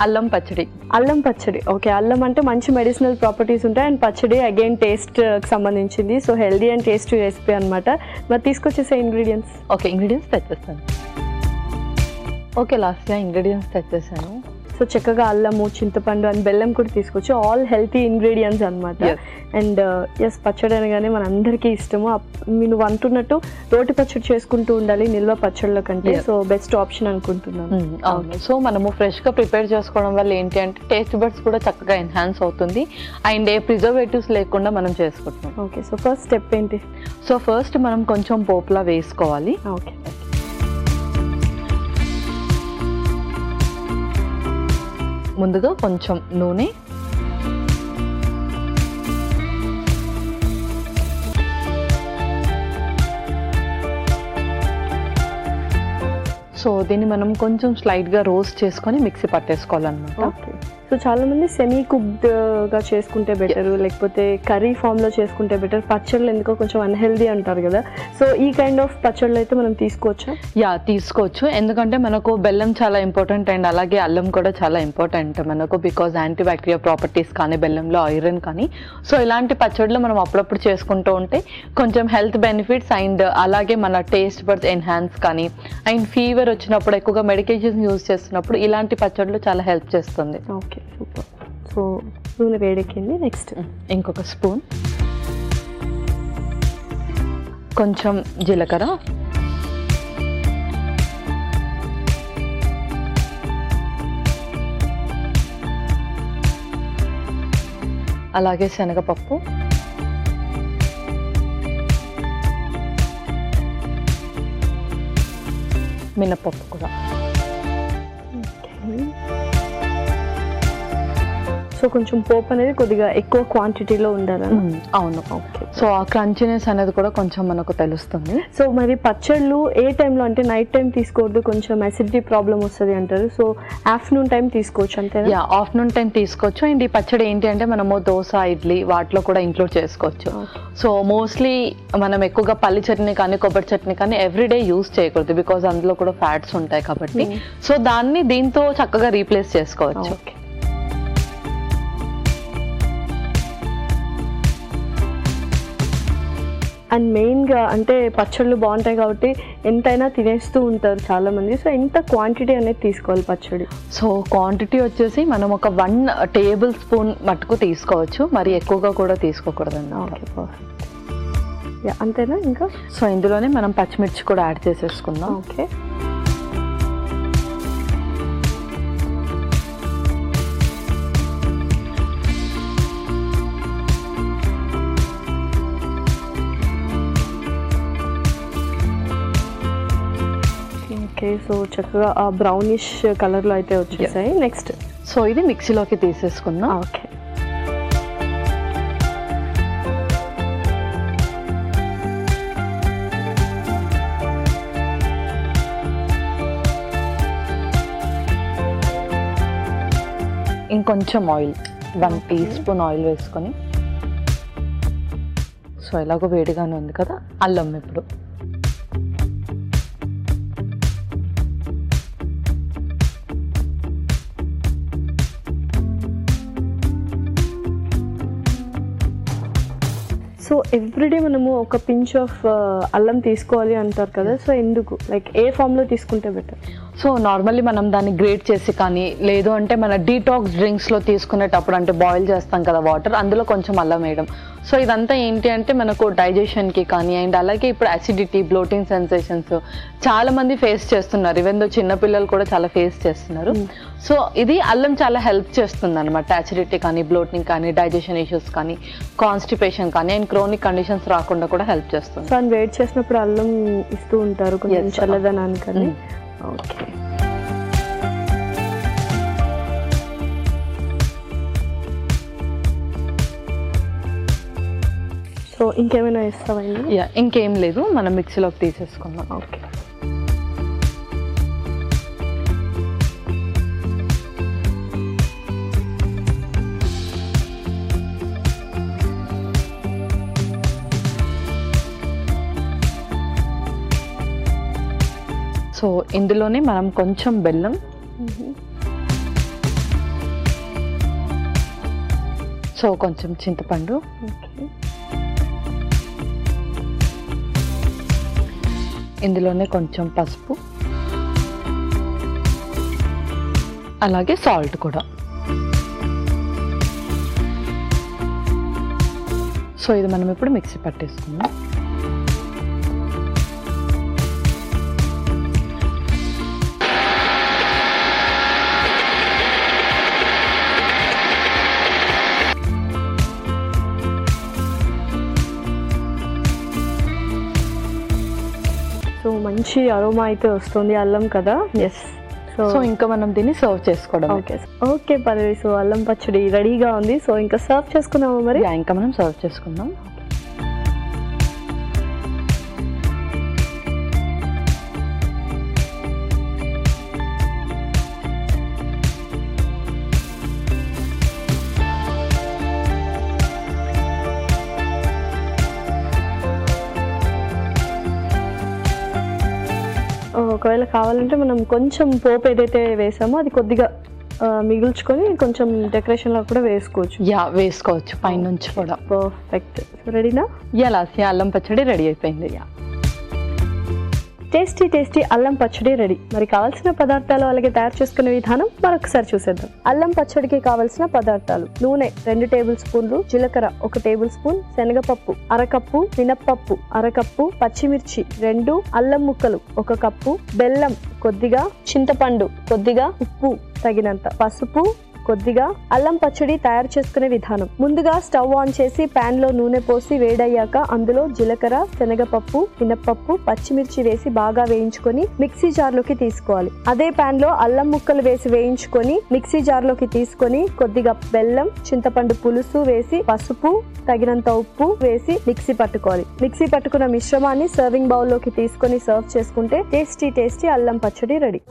అల్లం పచ్చడి. అల్లం పచ్చడి, ఓకే. అల్లం అంటే మంచి మెడిసినల్ ప్రాపర్టీస్ ఉంటాయి అండ్ పచ్చడి అగైన్ టేస్ట్ సంబంధించింది. So healthy and tasty recipe అనమాట. మరి తీసుకొచ్చేసే ఇంగ్రీడియంట్స్. ఓకే, ఇంగ్రీడియంట్స్ తెచ్చేస్తాను. ఓకే, లాస్ట్గా ఇంగ్రీడియంట్స్ తెచ్చేసాను. సో చక్కగా అల్లము, చింతపండు అండ్ బెల్లం కూడా తీసుకొచ్చి ఆల్ హెల్తీ ఇంగ్రీడియంట్స్ అనమాట. అండ్ ఎస్, పచ్చడి అనగానే మన అందరికీ ఇష్టము. మీరు అంటున్నట్టు రోటి పచ్చడి చేసుకుంటూ ఉండాలి నిల్వ పచ్చళ్ళ కంటే. సో బెస్ట్ ఆప్షన్ అనుకుంటున్నాను. అవును. సో మనము ఫ్రెష్గా ప్రిపేర్ చేసుకోవడం వల్ల ఏంటి అంటే టేస్ట్ బడ్స్ కూడా చక్కగా ఎన్హాన్స్ అవుతుంది అండ్ ఏ ప్రిజర్వేటివ్స్ లేకుండా మనం చేసుకుంటున్నాం. ఓకే, సో ఫస్ట్ స్టెప్ ఏంటి? సో ఫస్ట్ మనం కొంచెం పోపులా వేసుకోవాలి. ఓకే, ముందుగా కొంచెం నూనె, సో దీన్ని మనం కొంచెం స్లైట్గా రోస్ట్ చేసుకొని మిక్సీ పట్టేసుకోవాలన్నమాట. ఓకే. సో చాలా మంది సెమీ కుక్డ్గా చేసుకుంటే బెటర్, లేకపోతే కర్రీ ఫామ్లో చేసుకుంటే బెటర్. పచ్చళ్ళు ఎందుకో కొంచెం అన్హెల్దీ అంటారు కదా. సో ఈ కైండ్ ఆఫ్ పచ్చళ్ళు అయితే మనం తీసుకోవచ్చా? యా, తీసుకోవచ్చు. ఎందుకంటే మనకు బెల్లం చాలా ఇంపార్టెంట్ అండ్ అలాగే అల్లం కూడా చాలా ఇంపార్టెంట్ మనకు, బికాజ్ యాంటీబ్యాక్టీరియా ప్రాపర్టీస్ కానీ బెల్లంలో ఐరన్ కానీ. సో ఇలాంటి పచ్చళ్ళు మనం అప్పుడప్పుడు చేసుకుంటూ ఉంటే కొంచెం హెల్త్ బెనిఫిట్స్ అండ్ అలాగే మన టేస్ట్ బడ్స్ ఎన్హాన్స్ కానీ అండ్ ఫీవర్ వచ్చినప్పుడు ఎక్కువగా మెడికేషన్స్ యూజ్ చేస్తున్నప్పుడు ఇలాంటి పచ్చళ్ళు చాలా హెల్ప్ చేస్తుంది. Okay, super. సో నూనె వేడెక్కింది. నెక్స్ట్ ఇంకొక స్పూన్, కొంచెం జీలకర్ర, అలాగే శనగపప్పు, మినపప్పు కూడా. సో కొంచెం పోపు అనేది కొద్దిగా ఎక్కువ క్వాంటిటీలో ఉండాలి. అవును. ఓకే. సో ఆ క్రంచినెస్ అనేది కూడా కొంచెం మనకు తెలుస్తుంది. సో మరి పచ్చళ్ళు ఏ టైంలో, అంటే నైట్ టైం తీసుకోవద్దు, కొంచెం అసిడిటీ ప్రాబ్లం వస్తుంది అంటారు. సో ఆఫ్టర్నూన్ టైం తీసుకోవచ్చు అంతే? యా, ఆఫ్టర్నూన్ టైం తీసుకోవచ్చు. అండ్ ఈ పచ్చడి ఏంటి అంటే మనము దోశ, ఇడ్లీ వాటిలో కూడా ఇంక్లూడ్ చేసుకోవచ్చు. సో మోస్ట్లీ మనం ఎక్కువగా పల్లి చట్నీ కానీ కొబ్బరి చట్నీ కానీ ఎవ్రీడే యూజ్ చేయకూడదు, బికాజ్ అందులో కూడా ఫ్యాట్స్ ఉంటాయి కాబట్టి. సో దాన్ని దీంతో చక్కగా రీప్లేస్ చేసుకోవచ్చు. అండ్ మెయిన్గా అంటే పచ్చళ్ళు బాగుంటాయి కాబట్టి ఎంతైనా తినేస్తూ ఉంటారు చాలామంది. సో ఎంత క్వాంటిటీ అనేది తీసుకోవాలి పచ్చడి? సో క్వాంటిటీ వచ్చేసి మనం ఒక 1 టేబుల్ స్పూన్ మట్టుకు తీసుకోవచ్చు, మరి ఎక్కువగా కూడా తీసుకోకూడదండి. Okay, perfect. అంతేనా ఇంకా? సో ఇందులోనే మనం పచ్చిమిర్చి కూడా యాడ్ చేసేసుకుందాం. ఓకే. ఓకే, సో చక్కగా ఆ బ్రౌనిష్ కలర్లో అయితే వచ్చేసాయి. నెక్స్ట్ సో ఇది మిక్సీలోకి తీసేసుకుందాం. ఓకే. ఇంకొంచెం ఆయిల్, 1 టీ స్పూన్ ఆయిల్ వేసుకొని, సో ఎలాగో వేడిగానే ఉంది కదా, అల్లం ఇప్పుడు సో ఎవ్రీడే మనము ఒక పించ్ ఆఫ్ అల్లం తీసుకోవాలి అంటారు కదా. సో ఎందుకు, లైక్ ఏ ఫామ్లో తీసుకుంటే బెటర్? సో నార్మల్లీ మనం దాన్ని గ్రేట్ చేసి కానీ లేదు అంటే మన డీటాక్స్ డ్రింక్స్లో తీసుకునేటప్పుడు అంటే బాయిల్ చేస్తాం కదా వాటర్, అందులో కొంచెం అల్లం వేయడం. సో ఇదంతా ఏంటి అంటే మనకు డైజెషన్కి కానీ అండ్ అలాగే ఇప్పుడు అసిడిటీ, బ్లోటింగ్ సెన్సేషన్స్ చాలామంది ఫేస్ చేస్తున్నారు. ఈవెన్ దో చిన్నపిల్లలు కూడా చాలా ఫేస్ చేస్తున్నారు. సో ఇది అల్లం చాలా హెల్ప్ చేస్తుంది అనమాట, అసిడిటీ కానీ బ్లోటింగ్ కానీ డైజెషన్ ఇష్యూస్ కానీ కాన్స్టిపేషన్ కానీ అండ్ క్రోనిక్ కండిషన్స్ రాకుండా కూడా హెల్ప్ చేస్తుంది. సో వెయిట్ చేసినప్పుడు అల్లం ఇస్తూ ఉంటారు కొంచెం చల్లదనానికి. ఓకే. సో ఇంకేమైనా ఇస్తామండి? ఇంకేం లేదు, మనం మిక్సీలోకి తీసేసుకుందాం. ఓకే. సో ఇందులోనే మనం కొంచెం బెల్లం, సో కొంచెం చింతపండు, ఓకే. ఇందులోనే కొంచెం పసుపు, అలాగే సాల్ట్ కూడా. సో ఇది మనం ఇప్పుడు మిక్సీ పట్టేసుకుందాం. సో మంచి అరోమా అయితే వస్తుంది అల్లం కదా. ఎస్. సో ఇంకా మనం దీన్ని సర్వ్ చేసుకోవడం. ఓకే ఓకే పల్లవి, సో అల్లం పచ్చడి రెడీగా ఉంది. సో ఇంకా సర్వ్ చేసుకున్నాము మరి. ఇంకా మనం సర్వ్ చేసుకుందాం. ఒకవేళ కావాలంటే మనం కొంచెం పోపు ఏదైతే వేసామో అది కొద్దిగా మిగుల్చుకొని కొంచెం డెకరేషన్లో కూడా వేసుకోవచ్చు. వేసుకోవచ్చు పైనుంచి కూడా. పర్ఫెక్ట్. రెడీనా? లాస్య అల్లం పచ్చడి రెడీ అయిపోయింది. టేస్టీ అల్లం పచ్చడి రెడీ. మరి కావాల్సిన పదార్థాలు అలాగే తయారు చేసుకునే విధానం మరొకసారి చూసేద్దాం. అల్లం పచ్చడికి కావాల్సిన పదార్థాలు: నూనె 2 టేబుల్ స్పూన్లు, జీలకర్ర 1 టేబుల్ స్పూన్, శనగపప్పు అరకప్పు, మినప్పప్పు అరకప్పు, పచ్చిమిర్చి 2, అల్లం ముక్కలు 1 కప్పు, బెల్లం కొద్దిగా, చింతపండు కొద్దిగా, ఉప్పు తగినంత, పసుపు కొద్దిగా. అల్లం పచ్చడి తయారు చేసుకునే విధానం: ముందుగా స్టవ్ ఆన్ చేసి పాన్ లో నూనె పోసి వేడయ్యాక అందులో జీలకర్ర, శనగపప్పు, మినప్పప్పు, పచ్చిమిర్చి వేసి బాగా వేయించుకొని మిక్సీ జార్లోకి తీసుకోవాలి. అదే పాన్ లో అల్లం ముక్కలు వేసి వేయించుకొని మిక్సీ జార్లోకి తీసుకొని కొద్దిగా బెల్లం, చింతపండు పులుసు వేసి, పసుపు తగినంత ఉప్పు వేసి మిక్సీ పట్టుకోవాలి. మిక్సీ పట్టుకున్న మిశ్రమాన్ని సర్వింగ్ బౌల్ లోకి తీసుకొని సర్వ్ చేసుకుంటే టేస్టీ అల్లం పచ్చడి రెడీ.